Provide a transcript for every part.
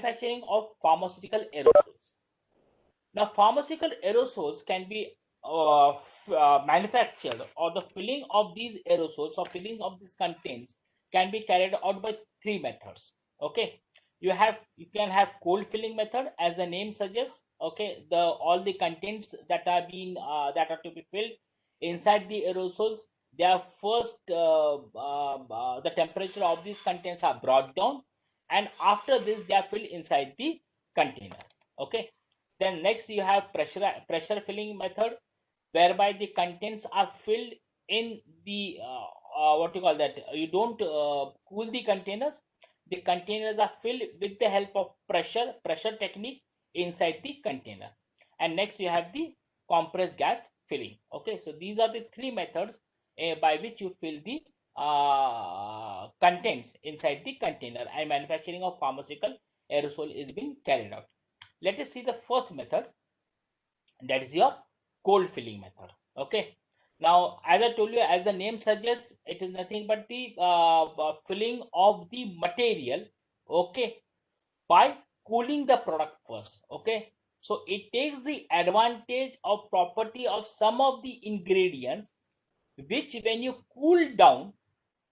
manufacturing of pharmaceutical aerosols. Now, pharmaceutical aerosols can be manufactured, or the filling of these aerosols or filling of these contents can be carried out by three methods. Okay, you can have cold filling method, as the name suggests. Okay, the all the contents that are being that are to be filled inside the aerosols, they are first the temperature of these contents are brought down, and after this they are filled inside the container. Okay, then next you have pressure filling method, whereby the contents are filled in the what you call that. You don't cool the containers. The containers are filled with the help of pressure technique inside the container. And next you have the compressed gas filling. Okay, so these are the three methods by which you fill the contents inside the container, and manufacturing of pharmaceutical aerosol is being carried out. Let us see the first method, that is your cold filling method. Okay, now as I told you, as the name suggests, it is nothing but the filling of the material, okay, by cooling the product first. Okay, so it takes the advantage of property of some of the ingredients, which when you cool down,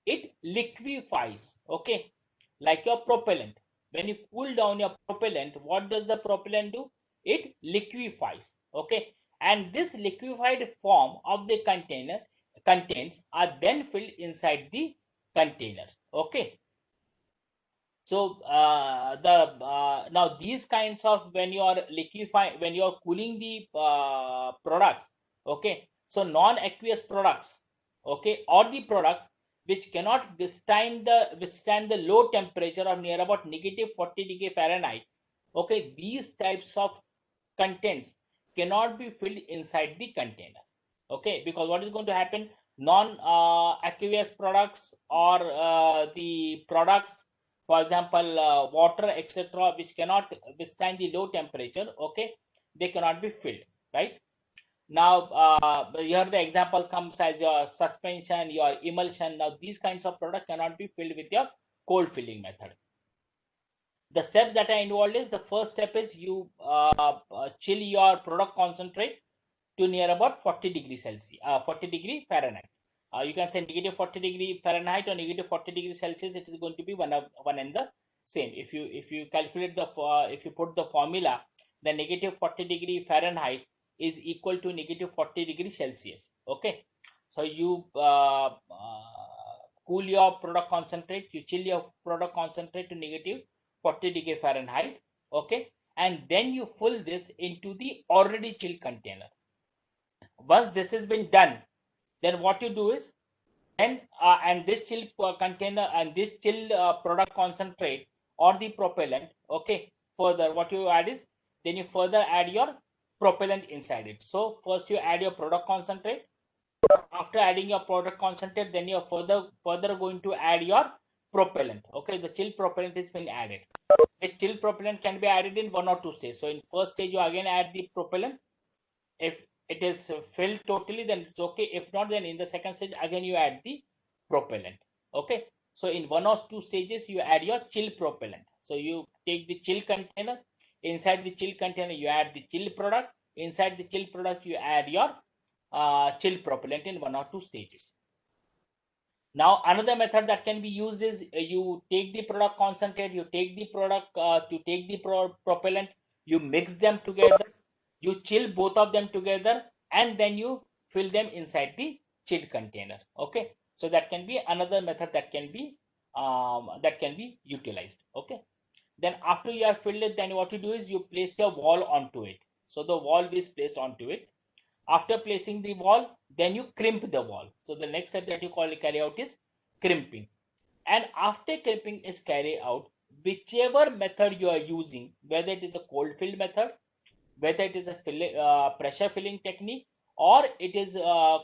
it liquefies. Okay, like your propellant. When you cool down your propellant, what does the propellant do? It liquefies. Okay, and this liquefied form of the container contents are then filled inside the container. Okay, so now these kinds of, when you are liquefying, when you are cooling the products, okay, so non-aqueous products, okay, or the products which cannot withstand the low temperature of near about negative 40 degrees Fahrenheit, okay, these types of contents cannot be filled inside the container. Okay, because what is going to happen, non aqueous products, or the products, for example water, etc., which cannot withstand the low temperature, okay, they cannot be filled, right? Now here the examples comes as your suspension, your emulsion. Now these kinds of product cannot be filled with your cold filling method. The steps that are involved is, the first step is you chill your product concentrate to near about 40 degrees Celsius, 40 degree Fahrenheit. You can say negative 40 degree Fahrenheit or negative 40 degrees Celsius. It is going to be one and the same. If you calculate the if you put the formula, the negative 40 degree Fahrenheit is equal to negative 40 degree Celsius. Okay, so you cool your product concentrate, you chill your product concentrate to negative 40 degree Fahrenheit. Okay, and then you fill this into the already chilled container. Once this has been done, then what you do is, and this chill container and this chill product concentrate or the propellant, okay, further what you add is, then you further add your propellant inside it. So first you add your product concentrate. After adding your product concentrate, then you're further going to add your propellant. Okay, the chill propellant is been added. This chill propellant can be added in one or two stages. So in first stage you again add the propellant. If it is filled totally, then it's okay. If not, then in the second stage again you add the propellant. Okay, so in one or two stages you add your chill propellant. So you take the chill container, inside the chill container you add the chill product, inside the chill product you add your chill propellant in one or two stages. Now another method that can be used is, you take the product concentrate, you take the propellant, you mix them together, you chill both of them together, and then you fill them inside the chilled container. Okay, so that can be another method that can be utilized. Okay, then after you have filled it, then what you do is you place your wall onto it. So the wall is placed onto it. After placing the wall, then you crimp the wall. So the next step that you carry out is crimping. And after crimping is carried out, whichever method you are using, whether it is a cold fill method, whether it is a pressure filling technique, or it is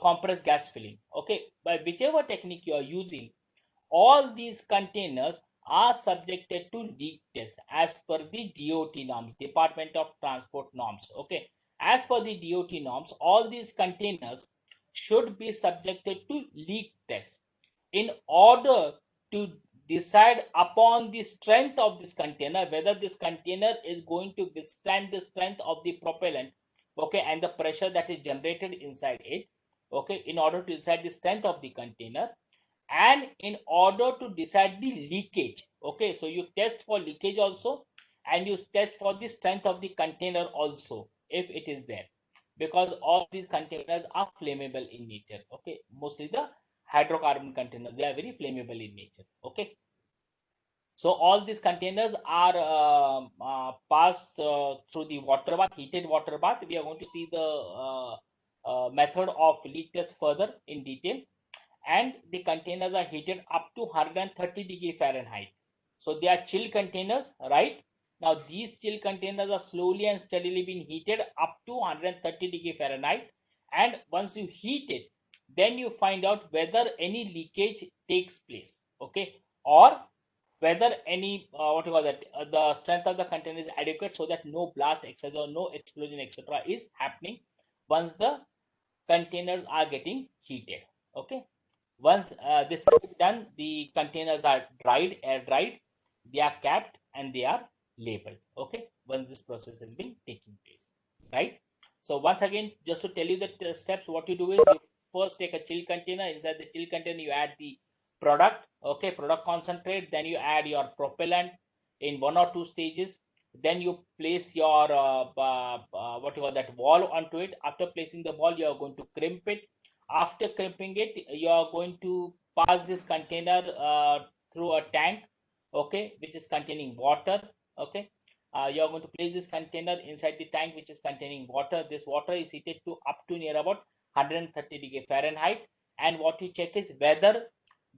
compressed gas filling, okay, by whichever technique you are using, all these containers are subjected to leak test as per the DOT norms, Department of Transport norms. Okay, as per the DOT norms, all these containers should be subjected to leak test in order to decide upon the strength of this container, whether this container is going to withstand the strength of the propellant, okay, and the pressure that is generated inside it, okay, in order to decide the strength of the container, and in order to decide the leakage. Okay, so you test for leakage also, and you test for the strength of the container also, if it is there, because all these containers are flammable in nature. Okay, mostly the hydrocarbon containers, they are very flammable in nature. Okay, so all these containers are passed through the water bath, heated water bath. We are going to see the method of leak test further in detail. And the containers are heated up to 130 degrees Fahrenheit. So they are chill containers, right? Now these chill containers are slowly and steadily being heated up to 130 degrees Fahrenheit. And once you heat it, then you find out whether any leakage takes place, okay, or whether any what you call that the strength of the container is adequate, so that no blast, etc., no explosion, etc., is happening once the containers are getting heated. Okay, once this is done, the containers are dried, air dried, they are capped, and they are labeled. Okay, once this process has been taking place, right? So once again, just to tell you the steps, what you do is you first take a chill container. Inside the chill container, you add the product, okay, product concentrate. Then you add your propellant in 1 or 2 stages. Then you place your what you call that wall onto it. After placing the wall, you are going to crimp it. After crimping it, you are going to pass this container through a tank, okay, which is containing water. Okay, you are going to place this container inside the tank which is containing water. This water is heated to up to near about 130 degrees Fahrenheit. And what you check is whether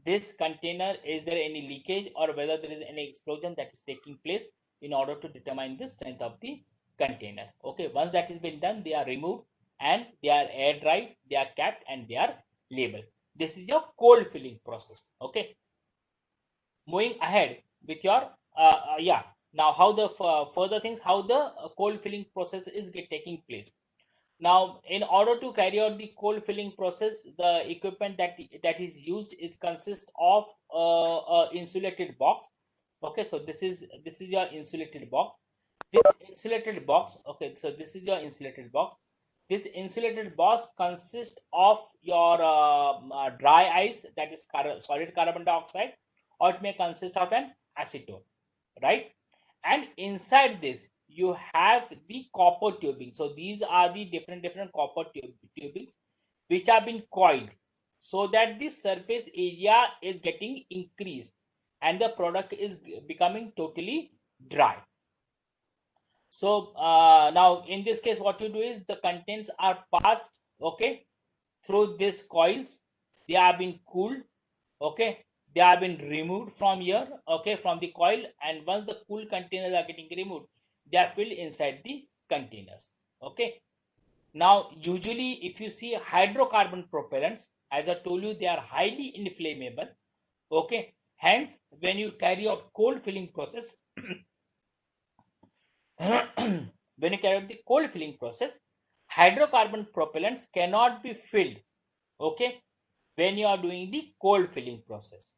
this container, is there any leakage or whether there is any explosion that is taking place, in order to determine the strength of the container. Okay, once that has been done, they are removed and they are air dried, they are capped, and they are labeled. This is your cold filling process. Okay, moving ahead with your yeah, now how the further things, how the cold filling process is taking place. Now, in order to carry out the cold filling process, the equipment that is used is consists of a insulated box. Okay, so this is your insulated box. This insulated box, okay, so this is your insulated box. This insulated box consists of your dry ice, that is solid carbon dioxide, or it may consist of an acetone, right? And inside this you have the copper tubing. So these are the different copper tubings which have been coiled, so that the surface area is getting increased and the product is becoming totally dry. So now in this case, what you do is the contents are passed, okay, through these coils. They have been cooled, okay, they have been removed from here, okay, from the coil. And once the cool containers are getting removed, they are filled inside the containers. Okay, now usually if you see hydrocarbon propellants, as I told you, they are highly inflammable. Okay, hence when you carry out cold filling process when you carry out the cold filling process, hydrocarbon propellants cannot be filled, okay, when you are doing the cold filling process,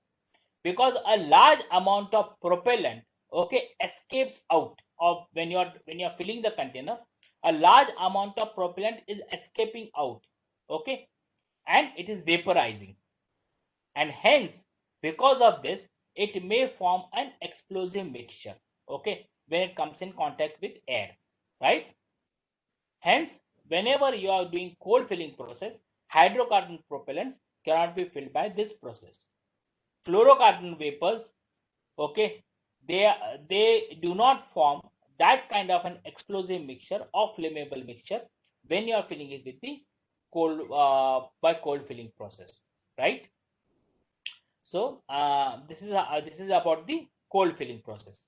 because a large amount of propellant, okay, escapes out of when you are filling the container. A large amount of propellant is escaping out, okay, and it is vaporizing, and hence because of this it may form an explosive mixture, okay, when it comes in contact with air, right? Hence whenever you are doing cold filling process, hydrocarbon propellants cannot be filled by this process. Fluorocarbon vapors, okay, they do not form that kind of an explosive mixture or flammable mixture when you are filling it with the cold by cold filling process, right? So this is about the cold filling process.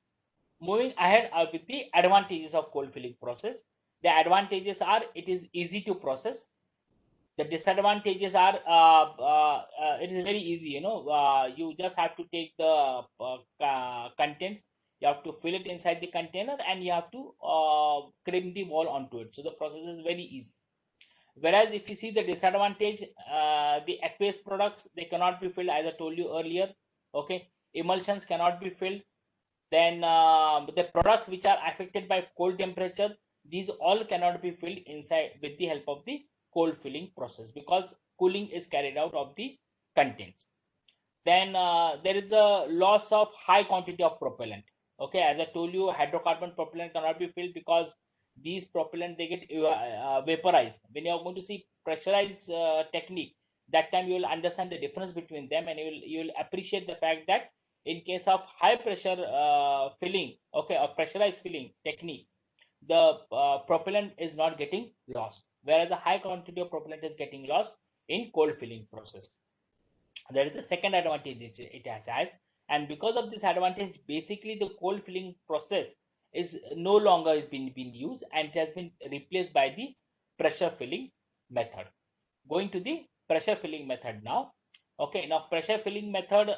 Moving ahead with the advantages of cold filling process. The advantages are it is easy to process. The disadvantages are it is very easy, you just have to take the contents, you have to fill it inside the container, and you have to crimp the wall onto it. So the process is very easy. Whereas if you see the disadvantage, the aqueous products, they cannot be filled, as I told you earlier. Okay, emulsions cannot be filled. Then the products which are affected by cold temperature, these all cannot be filled inside with the help of the cold filling process, because cooling is carried out of the contents. Then there is a loss of high quantity of propellant. Okay, as I told you, hydrocarbon propellant cannot be filled because these propellant, they get vaporized. When you are going to see pressurized technique, that time you will understand the difference between them, and you will appreciate the fact that in case of high pressure filling, okay, or pressurized filling technique, the propellant is not getting lost, whereas a high quantity of propellant is getting lost in cold filling process. That is the second advantage it has. And because of this advantage, basically the cold filling process is no longer is being used, and it has been replaced by the pressure filling method. Going to the pressure filling method now. Okay, now pressure filling method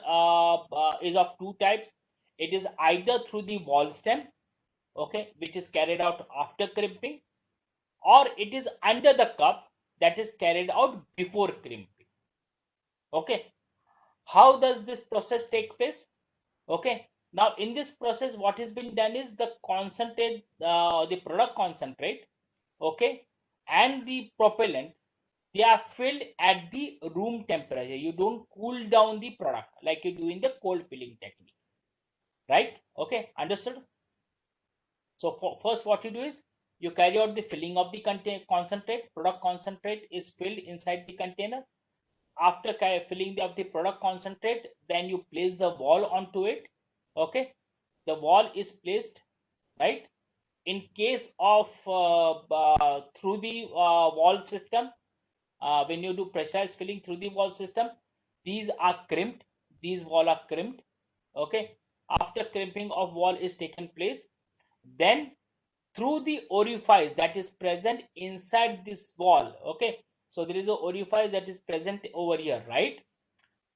is of two types. It is either through the wall stem, okay, which is carried out after crimping, or it is under the cup, that is carried out before crimping. Okay, how does this process take place? Okay, now in this process, what has been done is the concentrate, the product concentrate, okay, and the propellant, they are filled at the room temperature. You don't cool down the product like you do in the cold filling technique, right? Okay, understood? So first, what you do is you carry out the filling of the concentrate. Product concentrate is filled inside the container. After filling of the product concentrate, then you place the wall onto it. Okay, the wall is placed, right? In case of through the wall system, when you do pressurized filling through the wall system, these are crimped, these wall are crimped. Okay, after crimping of wall is taken place, then through the orifice that is present inside this wall, okay, so there is a orifice that is present over here, right?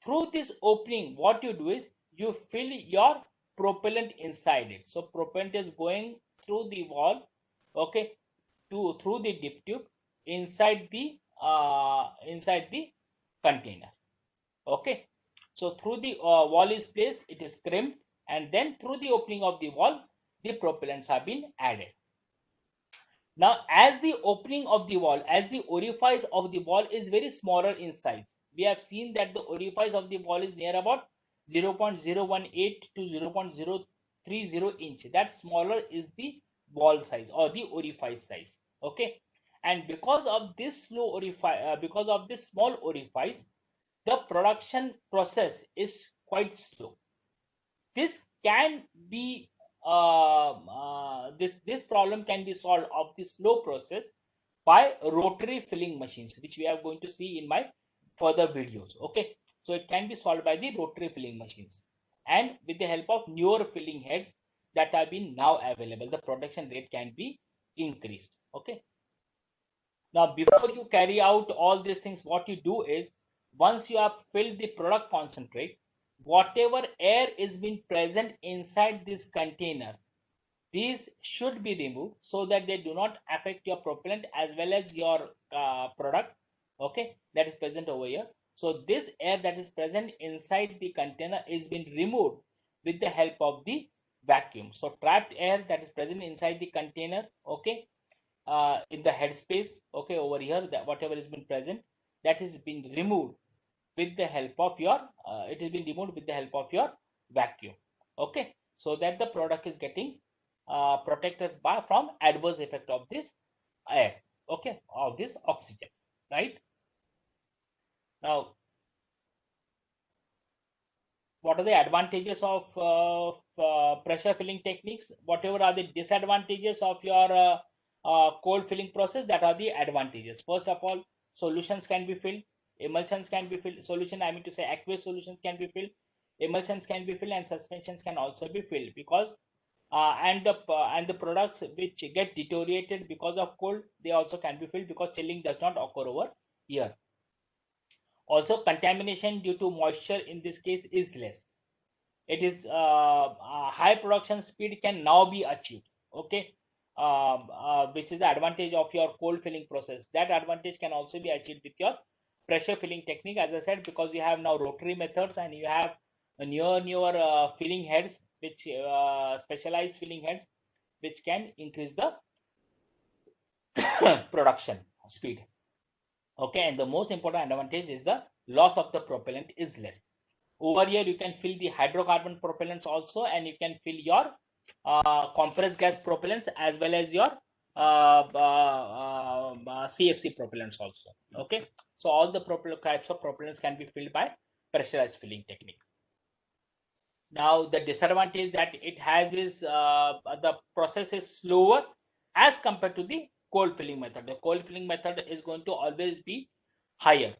Through this opening, what you do is you fill your propellant inside it. So propellant is going through the wall, okay, to through the dip tube inside the container. Okay, so through the wall is placed, it is crimped, and then through the opening of the wall, the propellants have been added. Now, as the opening of the wall, as the orifice of the wall is very smaller in size, we have seen that the orifice of the wall is near about 0.018 to 0.030 inch. That smaller is the wall size or the orifice size. Okay, and because of this slow orifice, because of this small orifice, the production process is quite slow. This can be this problem can be solved of the slow process by rotary filling machines, which we are going to see in my further videos. Okay, so it can be solved by the rotary filling machines, and with the help of newer filling heads that have been now available, the production rate can be increased. Okay, now before you carry out all these things, what you do is, once you have filled the product concentrate, whatever air is being present inside this container, these should be removed so that they do not affect your propellant as well as your product, okay, that is present over here. So this air that is present inside the container is being removed with the help of the vacuum. So trapped air that is present inside the container, okay, in the headspace, okay, over here, that whatever has been present, that is being removed with the help of your it has been removed with the help of your vacuum. Okay, so that the product is getting protected by from adverse effect of this air, okay, of this oxygen, right? Now, what are the advantages of pressure filling techniques? Whatever are the disadvantages of your cold filling process, that are the advantages. First of all, solutions can be filled, emulsions can be filled, solution, I mean to say aqueous solutions can be filled, emulsions can be filled, and suspensions can also be filled, because and the products which get deteriorated because of cold, they also can be filled, because chilling does not occur over here. Also, contamination due to moisture in this case is less. It is high production speed can now be achieved. Okay, which is the advantage of your cold filling process. That advantage can also be achieved with your pressure filling technique, as I said, because you have now rotary methods and you have newer filling heads, which specialized filling heads, which can increase the production speed. Okay, and the most important advantage is the loss of the propellant is less. Over here, you can fill the hydrocarbon propellants also, and you can fill your compressed gas propellants as well as your CFC propellants also. Okay, so all the types of propellants can be filled by pressurized filling technique. Now, the disadvantage that it has is the process is slower as compared to the cold filling method. The cold filling method is going to always be higher,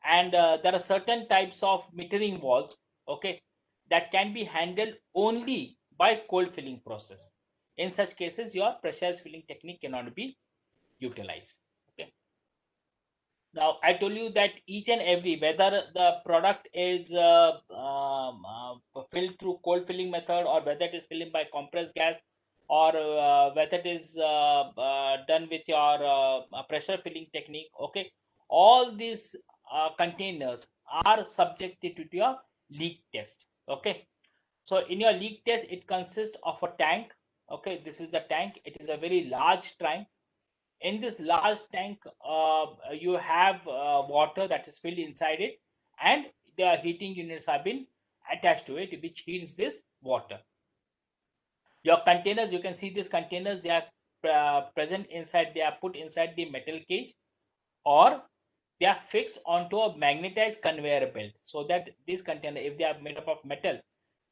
and there are certain types of metering valves, okay, that can be handled only by cold filling process. In such cases, your pressurized filling technique cannot be utilized. Okay. Now, I told you that each and every, whether the product is filled through cold filling method, or whether it is filled by compressed gas, or whether it is done with your pressure filling technique, okay, all these containers are subjected to your leak test. Okay, so in your leak test, it consists of a tank. Okay, this is the tank. It is a very large tank. In this large tank, you have water that is filled inside it, and the heating units have been attached to it, which heats this water. Your containers, you can see these containers, they are present inside, they are put inside the metal cage, or they are fixed onto a magnetized conveyor belt, so that this container, if they are made up of metal,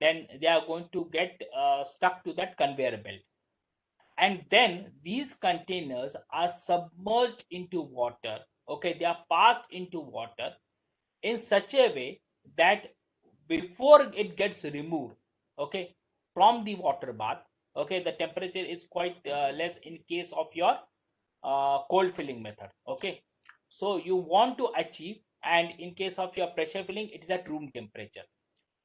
then they are going to get stuck to that conveyor belt. And then these containers are submerged into water. Okay, they are passed into water in such a way that before it gets removed, okay, from the water bath, okay, the temperature is quite less in case of your cold filling method. Okay, so you want to achieve, and in case of your pressure filling, it is at room temperature.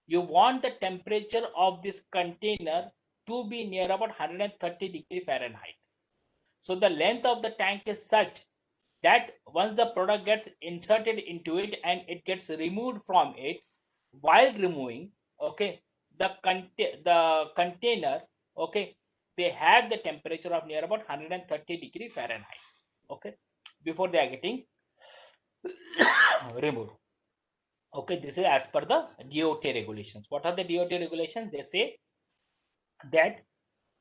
You want the temperature of this container to be near about 130 degree Fahrenheit. So the length of the tank is such that once the product gets inserted into it and it gets removed from it, while removing, okay, the container, okay, they have the temperature of near about 130 degree Fahrenheit, okay, before they are getting removed. Okay, this is as per the DOT regulations. What are the DOT regulations? They say that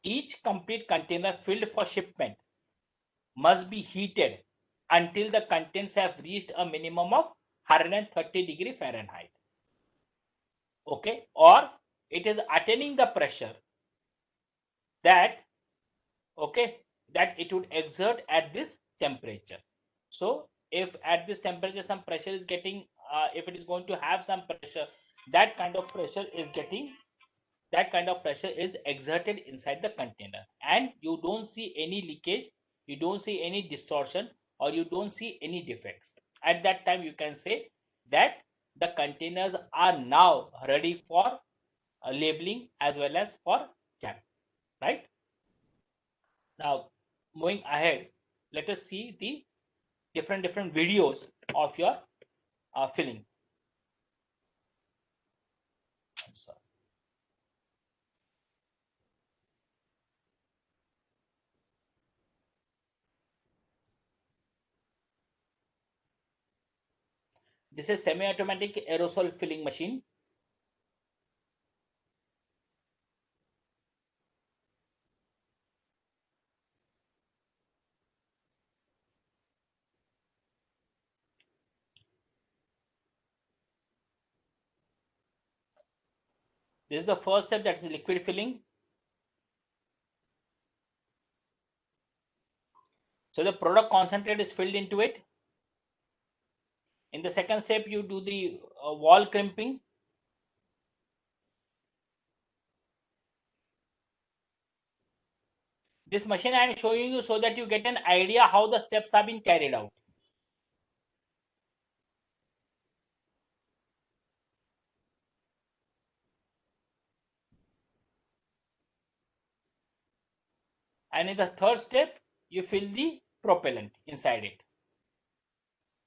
each complete container filled for shipment must be heated until the contents have reached a minimum of 130 degree Fahrenheit. Okay, or it is attaining the pressure that, okay, that it would exert at this temperature. So if at this temperature some pressure is getting, if it is going to have some pressure, that kind of pressure is getting, that kind of pressure is exerted inside the container, and you don't see any leakage, you don't see any distortion, or you don't see any defects. At that time, you can say that the containers are now ready for labeling as well as for cap, right? Now, moving ahead, let us see the different videos of your filling. I'm sorry. This is semi-automatic aerosol filling machine. This is the first step, that is liquid filling. So the product concentrate is filled into it. In the second step, you do the wall crimping. This machine I am showing you so that you get an idea how the steps have been carried out. And in the third step, you fill the propellant inside it.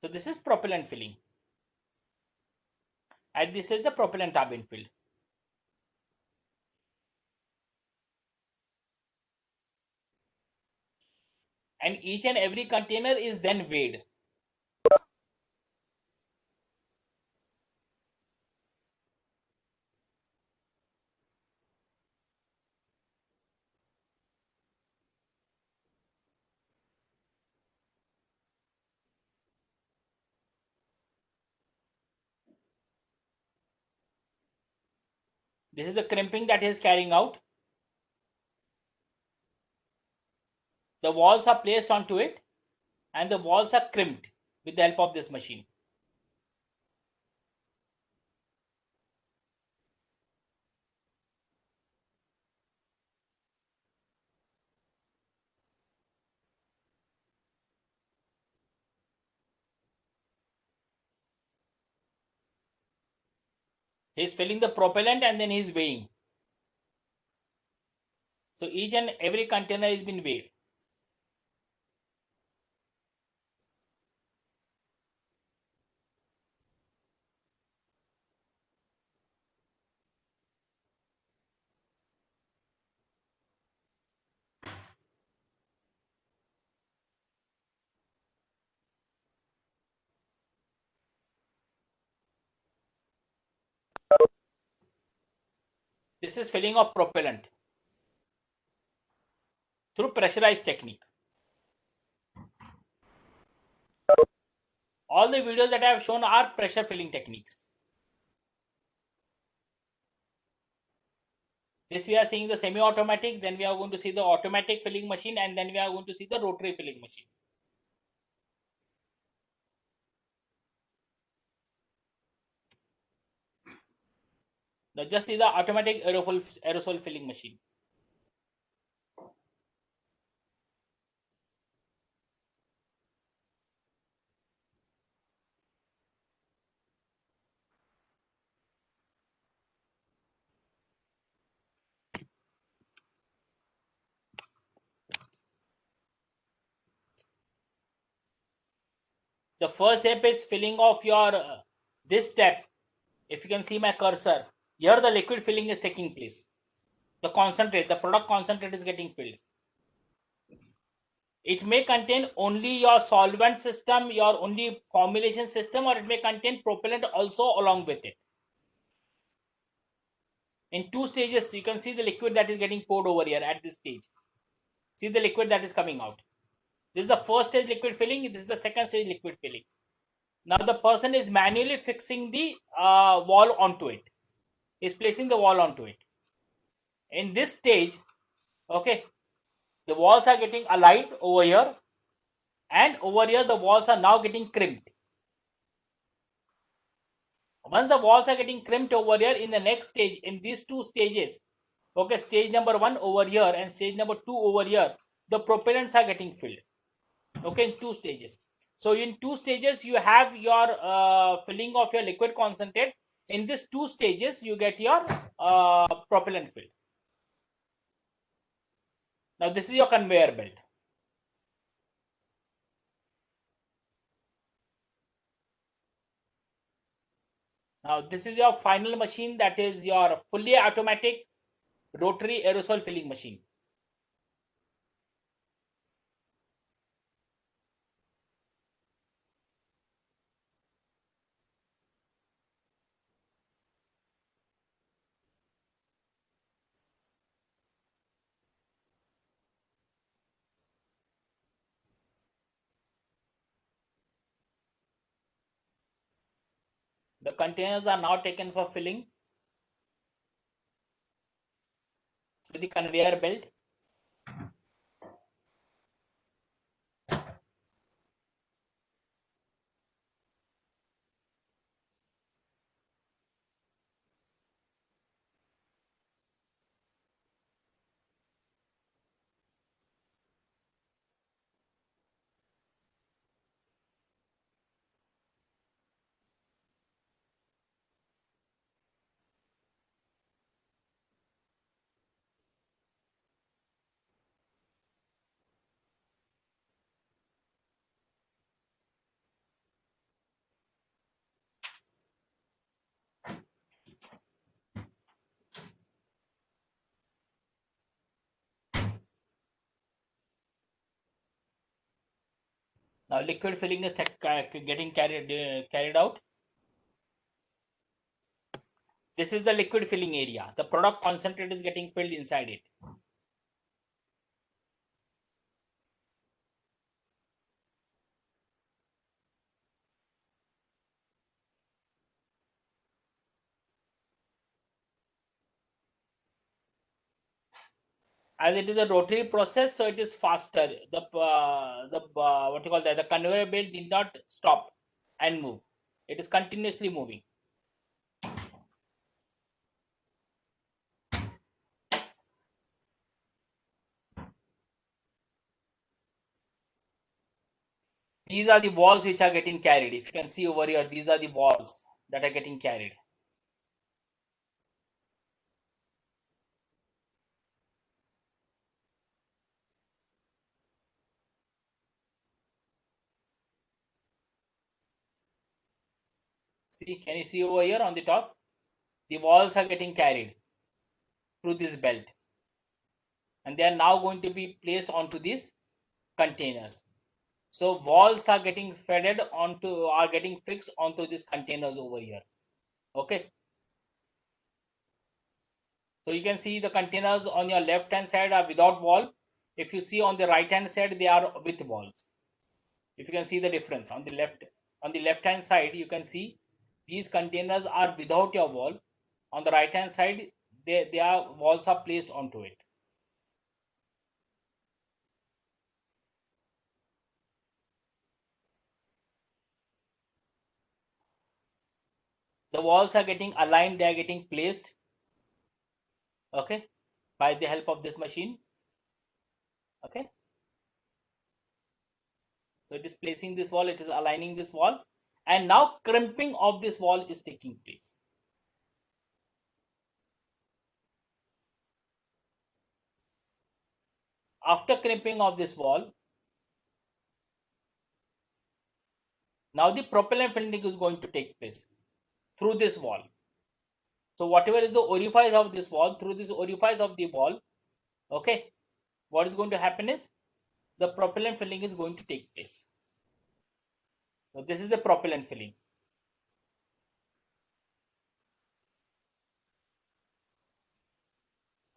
So this is propellant filling. And this is the propellant have been filled. and each and every container is then weighed. This is the crimping that is carrying out. The walls are placed onto it and the walls are crimped with the help of this machine. He's filling the propellant and then he's weighing. So each and every container has been weighed. This is filling of propellant through pressurized technique. All the videos that I have shown are pressure filling techniques. This we are seeing the semi-automatic, then we are going to see the automatic filling machine, and then we are going to see the rotary filling machine. Now just see the automatic aerosol filling machine. The first step is filling of your this step. If you can see my cursor, here the liquid filling is taking place. The concentrate, the product concentrate is getting filled. It may contain only your solvent system, your only formulation system, or it may contain propellant also along with it. In two stages, you can see the liquid that is getting poured over here at this stage. See the liquid that is coming out. This is the first stage liquid filling. This is the second stage liquid filling. Now the person is manually fixing the wall onto it. Is placing the wall onto it. In this stage, okay, the walls are getting aligned over here, and over here the walls are now getting crimped. Once the walls are getting crimped over here, in the next stage, in these two stages, okay, stage number 1 over here and stage number 2 over here, the propellants are getting filled. Okay, in two stages. So in two stages you have your filling of your liquid concentrate. In these two stages you get your propellant filled. Now this is your conveyor belt. Now this is your final machine, that is your fully automatic rotary aerosol filling machine. The containers are now taken for filling to the conveyor belt. Now liquid filling is getting carried out. This is the liquid filling area. The product concentrate is getting filled inside it. As it is a rotary process, so it is faster. The what you call that, the conveyor belt did not stop and move. It is continuously moving. These are the walls which are getting carried. If you can see over here, these are the walls that are getting carried. See, can you see over here on the top? The walls are getting carried through this belt, and they are now going to be placed onto these containers. So walls are getting getting fixed onto these containers over here. Okay. So you can see the containers on your left hand side are without wall. If you see on the right hand side, they are with walls. If you can see the difference on the left hand side, you can see these containers are without your wall. On the right hand side, their walls are placed onto it. The walls are getting aligned, they are getting placed, okay, by the help of this machine. Okay, so it is placing this wall, it is aligning this wall, and now crimping of this wall is taking place. After crimping of this wall, now the propellant filling is going to take place through this wall. So whatever is the orifice of this wall, through this orifice of the wall, okay, what is going to happen is the propellant filling is going to take place. So this is the propellant filling.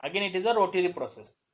Again, it is a rotary process.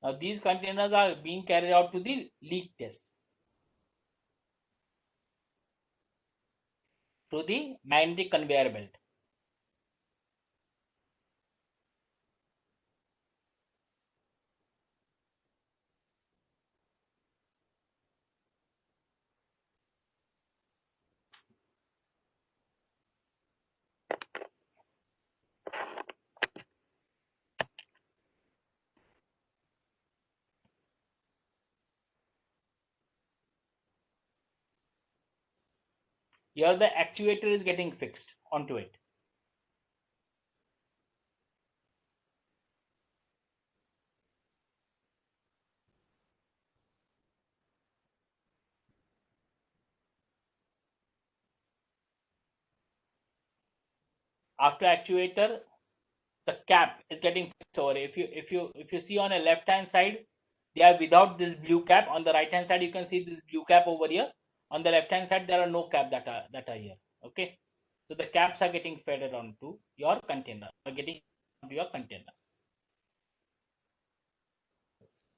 Now these containers are being carried out to the leak test through the magnetic conveyor belt. Here the actuator is getting fixed onto it. After actuator, the cap is getting fixed over. If you see on a left hand side, they are without this blue cap. On the right hand side, you can see this blue cap over here. On the left hand side, there are no cap that are here. Okay, so the caps are getting fed onto your container, are getting onto your container.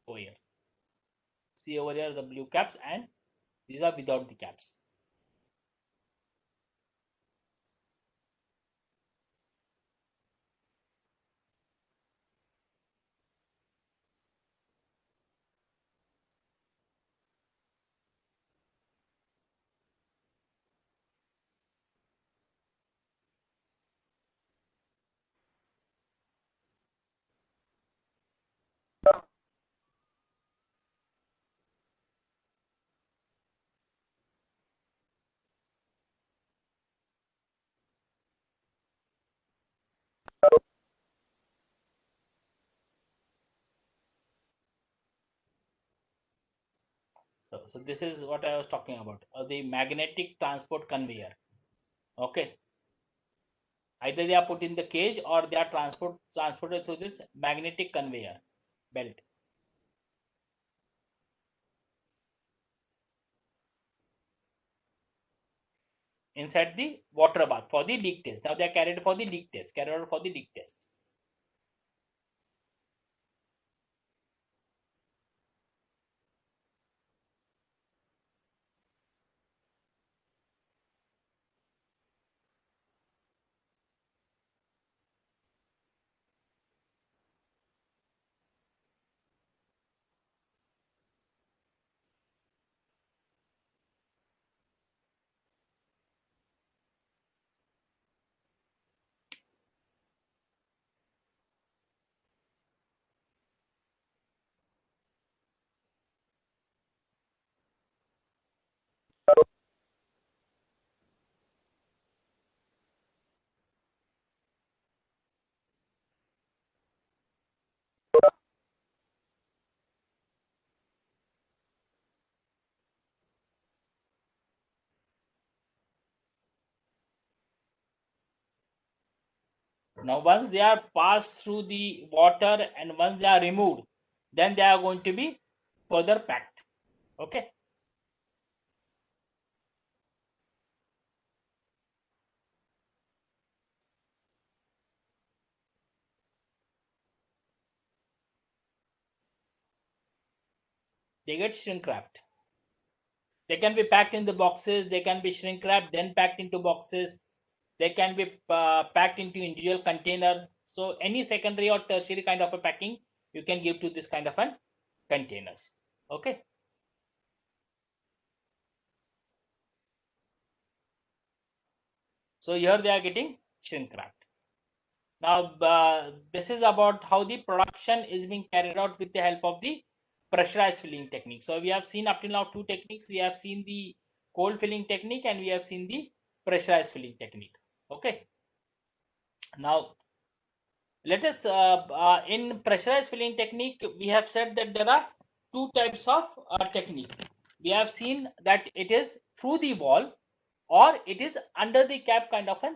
Over here, see over here the blue caps, and these are without the caps. So this is what I was talking about, the magnetic transport conveyor. Okay, either they are put in the cage or they are transported through this magnetic conveyor belt. Inside the water bath for the leak test. Now they are carried for the leak test, carried out for the leak test. Now once they are passed through the water and once they are removed, then they are going to be further packed. Okay. They get shrink wrapped. They can be packed in the boxes, they can be shrink wrapped, then packed into boxes. They can be packed into individual container. So any secondary or tertiary kind of a packing you can give to this kind of an containers. Okay. So here they are getting shrink wrapped. Now this is about how the production is being carried out with the help of the pressurized filling technique. So we have seen up till now two techniques. We have seen the cold filling technique and we have seen the pressurized filling technique. Okay. Now let us in pressurized filling technique, we have said that there are two types of technique. We have seen that it is through the wall or it is under the cap kind of a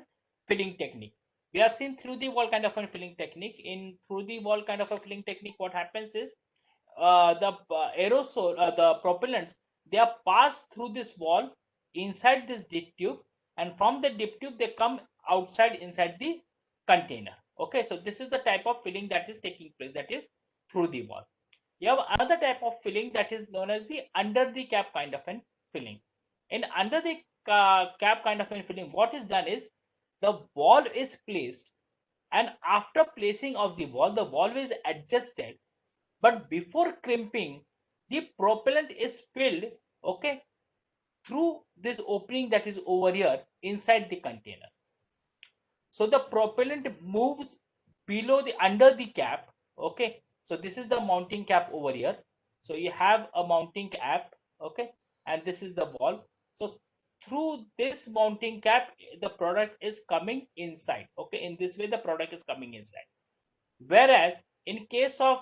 filling technique. We have seen through the wall kind of a filling technique. In through the wall kind of a filling technique, what happens is the aerosol, the propellants, they are passed through this wall inside this dip tube, and from the dip tube they come outside inside the container. Okay, so this is the type of filling that is taking place, that is through the wall. You have another type of filling that is known as the under the cap kind of an filling. In under the cap kind of an filling, what is done is the wall is placed, and after placing of the wall is adjusted, but before crimping, the propellant is filled, okay, through this opening that is over here inside the container. So the propellant moves below the under the cap. Okay, so this is the mounting cap over here. So you have a mounting cap, okay, and this is the wall. So through this mounting cap, the product is coming inside. Okay, in this way the product is coming inside. Whereas in case of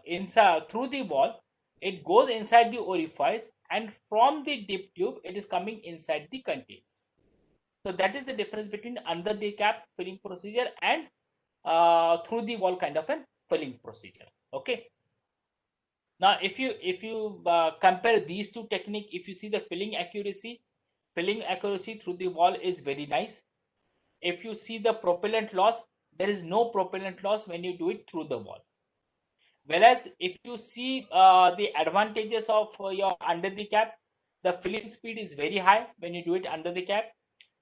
inside through the wall, it goes inside the orifice, and from the dip tube it is coming inside the container. So that is the difference between under the cap filling procedure and through the wall kind of a filling procedure. Okay. Now, if you compare these two technique, if you see the filling accuracy through the wall is very nice. If you see the propellant loss, there is no propellant loss when you do it through the wall. Whereas if you see the advantages of your under the cap, the filling speed is very high when you do it under the cap.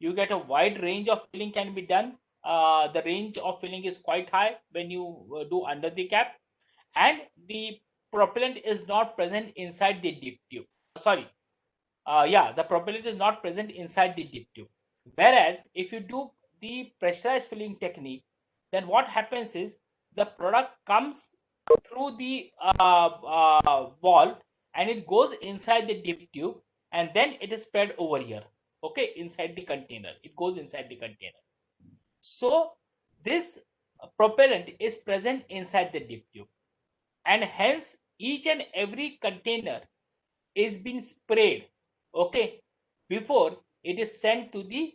You get a wide range of filling can be done. The range of filling is quite high when you do under the cap, and the propellant is not present inside the dip tube. Sorry, yeah, the propellant is not present inside the dip tube. Whereas if you do the pressurized filling technique, then what happens is the product comes through the wall and it goes inside the dip tube, and then it is spread over here. Okay, inside the container, it goes inside the container. So this propellant is present inside the dip tube, and hence each and every container is being sprayed, okay, before it is sent to the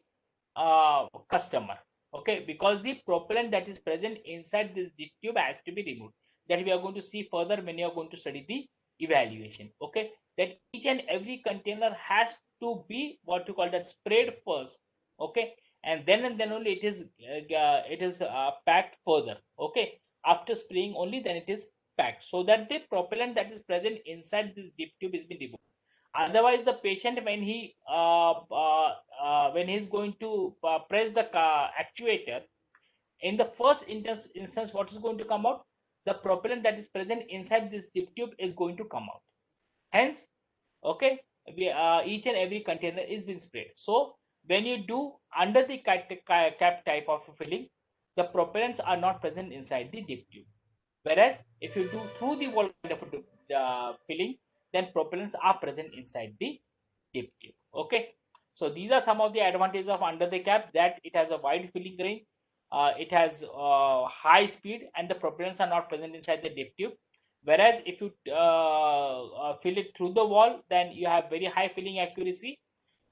customer, okay, because the propellant that is present inside this dip tube has to be removed. That we are going to see further when you are going to study the evaluation, okay, that each and every container has to be what you call that sprayed first, okay, and then only it is packed further, okay, after spraying only then it is packed, so that the propellant that is present inside this dip tube is being removed. Otherwise the patient when he's going to press the actuator, in the first instance what is going to come out, the propellant that is present inside this dip tube is going to come out. Hence, okay, each and every container is being sprayed. So when you do under the cap type of filling, the propellants are not present inside the dip tube. Whereas if you do through the wall kind of filling, then propellants are present inside the dip tube. Okay. So these are some of the advantages of under the cap, that it has a wide filling range, it has high speed, and the propellants are not present inside the dip tube. Whereas if you fill it through the wall, then you have very high filling accuracy,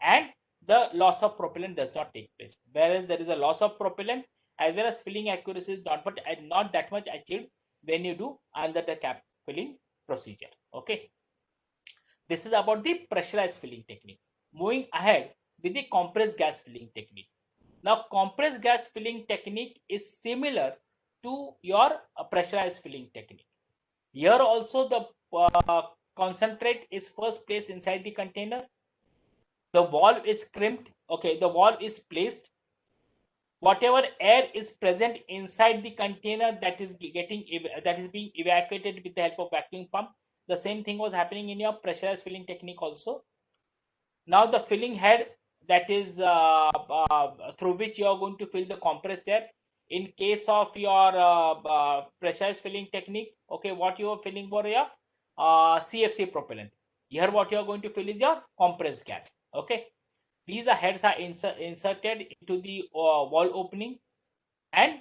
and the loss of propellant does not take place. Whereas there is a loss of propellant as well as filling accuracy is not that much achieved when you do under the cap filling procedure. Okay, this is about the pressurized filling technique. Moving ahead with the compressed gas filling technique. Now compressed gas filling technique is similar to your pressurized filling technique. Here also the concentrate is first placed inside the container, the valve is crimped, okay, the valve is placed, whatever air is present inside the container that is being evacuated with the help of vacuum pump. The same thing was happening in your pressurized filling technique also. Now the filling head, that is through which you are going to fill the compressed air. In case of your pressurized filling technique, okay, what you are filling for your CFC propellant. Here what you are going to fill is your compressed gas, okay. These heads are inserted into the valve opening, and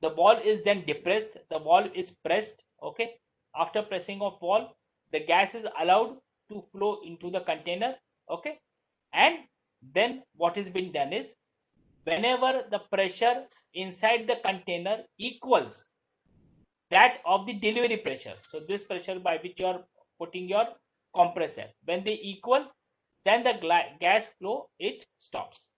the valve is then depressed, the valve is pressed, okay. After pressing of valve, the gas is allowed to flow into the container, okay. And then what is being done is, whenever the pressure inside the container equals that of the delivery pressure, so this pressure by which you are putting your compressor, when they equal, then the gas flow it stops,